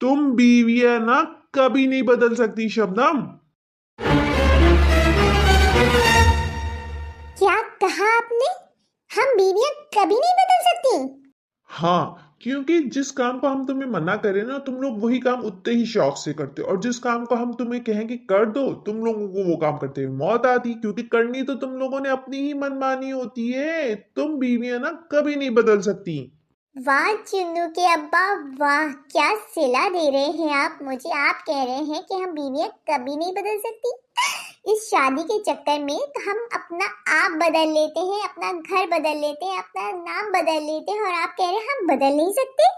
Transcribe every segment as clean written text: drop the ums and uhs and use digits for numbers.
तुम बीवियां ना कभी नहीं बदल सकती शबनम। क्या कहा आपने? हम बीवियां कभी नहीं बदल सकती? हाँ, क्योंकि जिस काम को हम तुम्हें मना करें ना तुम लोग वही काम उतने ही शौक से करते हो, और जिस काम को हम तुम्हें कहें कि कर दो तुम लोगों को वो काम करते हुए मौत आती, क्योंकि करनी तो तुम लोगों ने अपनी ही मनमानी होती है। तुम बीवियां ना कभी नहीं बदल सकती। वाह चुन्नू के अब्बा, वाह क्या सिला दे रहे हैं आप मुझे। आप कह रहे हैं कि हम बीवियां कभी नहीं बदल सकती। इस शादी के चक्कर में तो हम अपना आप बदल लेते हैं, अपना घर बदल लेते हैं, अपना नाम बदल लेते हैं, और आप कह रहे हैं हम बदल नहीं सकते।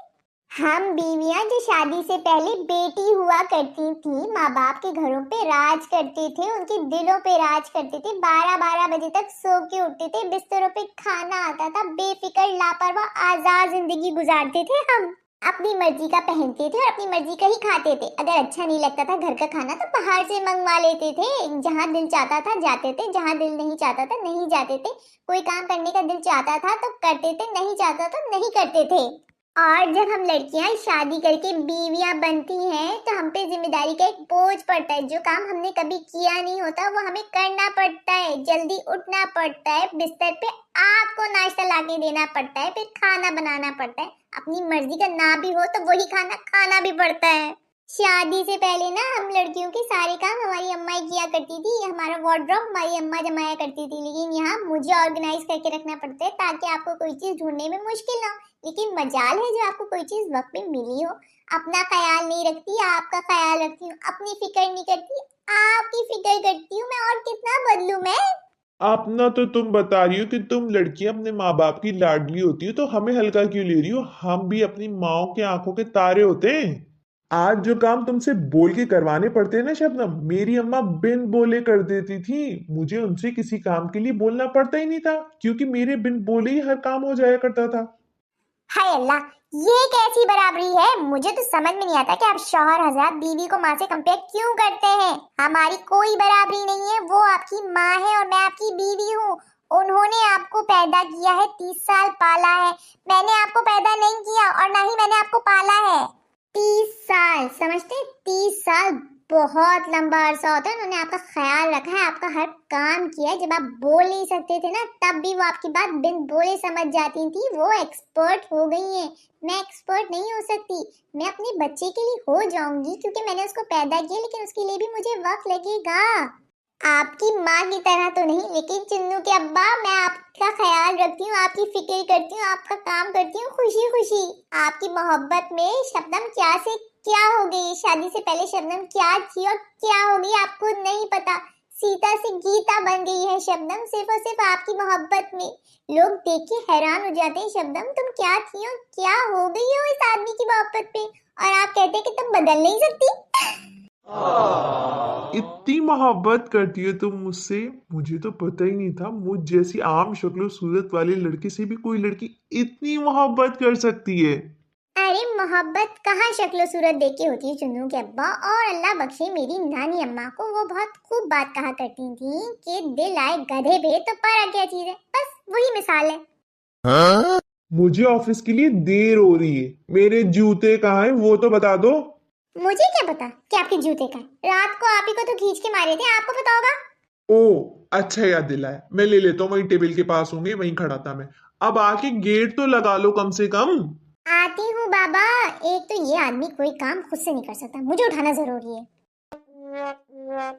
हम बीवियां जो शादी से पहले बेटी हुआ करती थी, माँ बाप के घरों पे राज करते थे, उनके दिलों पे राज करते थे, 12-12 बजे तक सो के उठते थे, बिस्तरों पे खाना आता था, बेफिक्र लापरवाह आजाद जिंदगी गुजारते थे। हम अपनी मर्जी का पहनते थे और अपनी मर्जी का ही खाते थे। अगर अच्छा नहीं लगता था घर का खाना तो बाहर से मंगवा लेते थे। जहाँ दिल चाहता था जाते थे, जहाँ दिल नहीं चाहता था नहीं जाते थे। कोई काम करने का दिल चाहता था तो करते थे, नहीं चाहता तो नहीं करते थे। और जब हम लड़कियां शादी करके बीवियां बनती हैं तो हम पे जिम्मेदारी का एक बोझ पड़ता है। जो काम हमने कभी किया नहीं होता वो हमें करना पड़ता है। जल्दी उठना पड़ता है, बिस्तर पे आपको नाश्ता लाके देना पड़ता है, फिर खाना बनाना पड़ता है। अपनी मर्जी का ना भी हो तो वही खाना खाना भी पड़ता है। शादी से पहले ना हम लड़कियों के सारे काम हमारी अम्मा ही किया करती थी। हमारा वार्डरोब हमारी अम्मा जमाया करती थी, लेकिन यहाँ मुझे ऑर्गेनाइज करके रखना पड़ता है ताकि आपको कोई चीज ढूंढने में मुश्किल ना हो। लेकिन मजाल है जो आपको कोई चीज वक्त पे मिली हो। अपना ख्याल नहीं रखती, आपका ख्याल रखती हूँ। अपनी फिक्र नहीं करती, आपकी फिक्र करती हूँ मैं। और कितना बदलू मैं? अपना तो तुम बता रही हो कि तुम लड़कियां अपने माँ बाप की लाडली होती हो, तो हमें हल्का क्यों ले रही हो? हम भी अपनी माओ के आंखों के तारे होते हैं। आज जो काम तुमसे बोल के करवाने पड़ते हैं ना शबनम, मेरी अम्मा बिन बोले कर देती थी। मुझे उनसे किसी काम के लिए बोलना पड़ता ही नहीं था, क्योंकि मेरे बिन बोले ही हर काम हो जाया करता था। हाय अल्लाह, ये कैसी बराबरी है? मुझे तो समझ में नहीं आता कि आप शौहर हजरात बीवी को माँ से कंपेयर क्यों करते हैं। हमारी कोई बराबरी नहीं है। वो आपकी माँ है और मैं आपकी बीवी हूँ। उन्होंने आपको पैदा किया है, 30 साल पाला है। मैंने आपको पैदा नहीं किया और ना ही मैंने आपको पाला है। 30 साल समझते? 30 साल बहुत लंबा अरसा होता है। उन्होंने आपका ख्याल रखा है, आपका हर काम किया है। जब आप बोल नहीं सकते थे ना तब भी वो आपकी बात बिन बोले समझ जाती थी। वो एक्सपर्ट हो गई है। मैं एक्सपर्ट नहीं हो सकती। मैं अपने बच्चे के लिए हो जाऊंगी क्योंकि मैंने उसको पैदा किया, लेकिन उसके लिए भी मुझे वक्त लगेगा। आपकी माँ की तरह तो नहीं, लेकिन चिन्नू के अब्बा मैं आपका ख्याल रखती हूँ, आपकी फिक्र करती हूँ, आपका काम करती हूँ खुशी खुशी। आपकी मोहब्बत में शबनम क्या से क्या हो गई। शादी से पहले शबनम क्या थी और क्या हो गई आपको नहीं पता। सीता से गीता बन गई है शबनम, सिर्फ और सिर्फ आपकी मोहब्बत में। लोग देख के हैरान हो जाते हैं शबनम तुम क्या थी और क्या हो गई हो इस आदमी की मोहब्बत पे, और आप कहते हैं कि तुम बदल नहीं सकती। इतनी मोहब्बत करती हो तुम मुझसे, मुझे तो पता ही नहीं था मुझ जैसी आम शक्लो सूरत वाले लड़के से भी कोई लड़की इतनी मोहब्बत कर सकती है। अरे मोहब्बत कहाँ शक्ल सूरत देख के होती है चुन्नू के अब्बा। और अल्लाह बख्शे मेरी नानी अम्मा को, वो बहुत खूब बात कहा करती थी कि दिल आए गधे पे तो पर क्या चीज है। बस वही मिसाल है। मुझे ऑफिस के लिए देर हो रही है, मेरे जूते कहाँ हैं वो तो बता दो। मुझे क्या पता कि आपके जूते का है? रात को आप ही को तो खींच के मारे थे, आपको पता होगा। ओ, अच्छा याद दिलाया, मैं ले लेता हूँ, वहीं टेबल के पास होंगे, वहीं खड़ा था मैं। अब आके गेट तो लगा लो कम से कम। आती हूँ बाबा। एक तो ये आदमी कोई काम खुद से नहीं कर सकता, मुझे उठाना जरूरी है।